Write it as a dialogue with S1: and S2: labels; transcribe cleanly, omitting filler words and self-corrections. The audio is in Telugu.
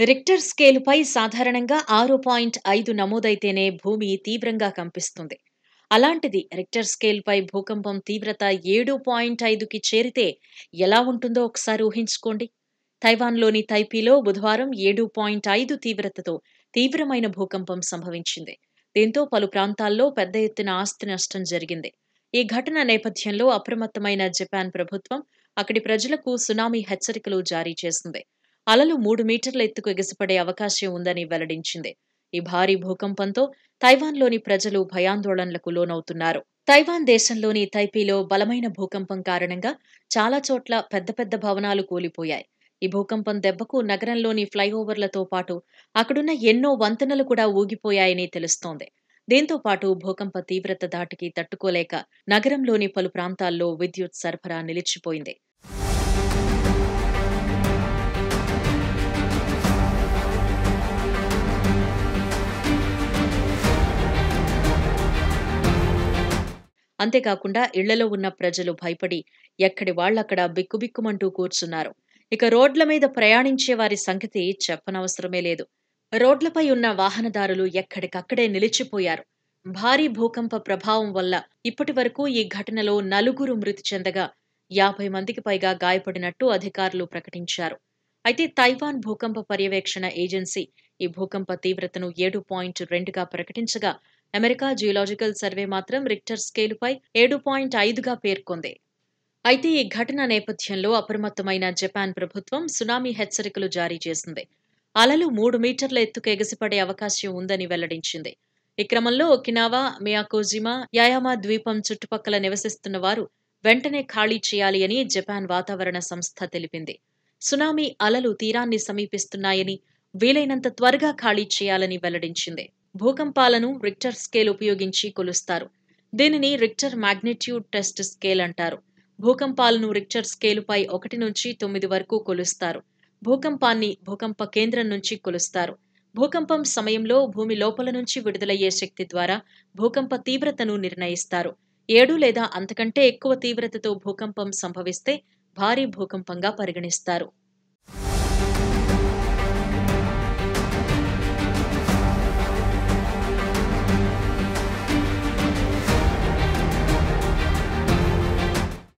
S1: రిక్టర్ స్కేలుపై సాధారణంగా 6.5 నమోదైతేనే భూమి తీవ్రంగా కంపిస్తుంది. అలాంటిది రిక్టర్ స్కేల్పై భూకంపం తీవ్రత 7.5కి చేరితే ఎలా ఉంటుందో ఒకసారి ఊహించుకోండి. తైవాన్లోని తైపీలో బుధవారం 7.5 తీవ్రతతో తీవ్రమైన భూకంపం సంభవించింది. దీంతో పలు ప్రాంతాల్లో పెద్ద ఎత్తున ఆస్తి నష్టం జరిగింది. ఈ ఘటన నేపథ్యంలో అప్రమత్తమైన జపాన్ ప్రభుత్వం అక్కడి ప్రజలకు సునామీ హెచ్చరికలు జారీ చేసింది. అలలు 3 మీటర్ల ఎత్తుకు ఎగసిపడే అవకాశం ఉందని వెల్లడించింది. ఈ భారీ భూకంపంతో తైవాన్లోని ప్రజలు భయాందోళనలకు లోనవుతున్నారు. తైవాన్ దేశంలోని తైపీలో బలమైన భూకంపం కారణంగా చాలా చోట్ల పెద్ద పెద్ద భవనాలు కూలిపోయాయి. ఈ భూకంపం దెబ్బకు నగరంలోని ఫ్లైఓవర్లతో పాటు అక్కడున్న ఎన్నో వంతెనలు కూడా ఊగిపోయాయని తెలుస్తోంది. దీంతో పాటు భూకంప తీవ్రత ధాటికి తట్టుకోలేక నగరంలోని పలు ప్రాంతాల్లో విద్యుత్ సరఫరా నిలిచిపోయింది. అంతేకాకుండా ఇళ్లలో ఉన్న ప్రజలు భయపడి ఎక్కడి వాళ్లక్కడ బిక్కుబిక్కుమంటూ కూర్చున్నారు. ఇక రోడ్ల మీద ప్రయాణించే వారి సంగతి చెప్పనవసరమే లేదు. రోడ్లపై ఉన్న వాహనదారులు ఎక్కడికక్కడే నిలిచిపోయారు. భారీ భూకంప ప్రభావం వల్ల ఇప్పటి వరకు ఈ ఘటనలో 4 మృతి చెందగా 50 మందికి పైగా గాయపడినట్టు అధికారులు ప్రకటించారు. అయితే తైవాన్ భూకంప పర్యవేక్షణ ఏజెన్సీ ఈ భూకంప తీవ్రతను 7.2గా ప్రకటించగా అమెరికా జియోలాజికల్ సర్వే మాత్రం రిక్టర్ స్కేలుపై 7.5గా పేర్కొంది. అయితే ఈ ఘటన నేపథ్యంలో అప్రమత్తమైన జపాన్ ప్రభుత్వం సునామీ హెచ్చరికలు జారీ చేసింది. అలలు 3 మీటర్ల ఎత్తుకు ఎగసిపడే అవకాశం ఉందని వెల్లడించింది. ఈ క్రమంలో ఒకినావా, మియాకోజిమా, యాయామా ద్వీపం చుట్టుపక్కల నివసిస్తున్న వారు వెంటనే ఖాళీ చేయాలి అని జపాన్ వాతావరణ సంస్థ తెలిపింది. సునామీ అలలు తీరాన్ని సమీపిస్తున్నాయని, వీలైనంత త్వరగా ఖాళీ చేయాలని వెల్లడించింది. భూకంపాలను రిక్టర్ స్కేల్ ఉపయోగించి కొలుస్తారు. దీనిని రిక్టర్ మాగ్నిట్యూడ్ టెస్ట్ స్కేల్ అంటారు. భూకంపాలను రిక్టర్ స్కేలుపై 1 నుంచి 9 వరకు కొలుస్తారు. భూకంపాన్ని భూకంప కేంద్రం నుంచి కొలుస్తారు. భూకంపం సమయంలో భూమి లోపల నుంచి విడుదలయ్యే శక్తి ద్వారా భూకంప తీవ్రతను నిర్ణయిస్తారు. 7 లేదా అంతకంటే ఎక్కువ తీవ్రతతో భూకంపం సంభవిస్తే భారీ భూకంపంగా పరిగణిస్తారు.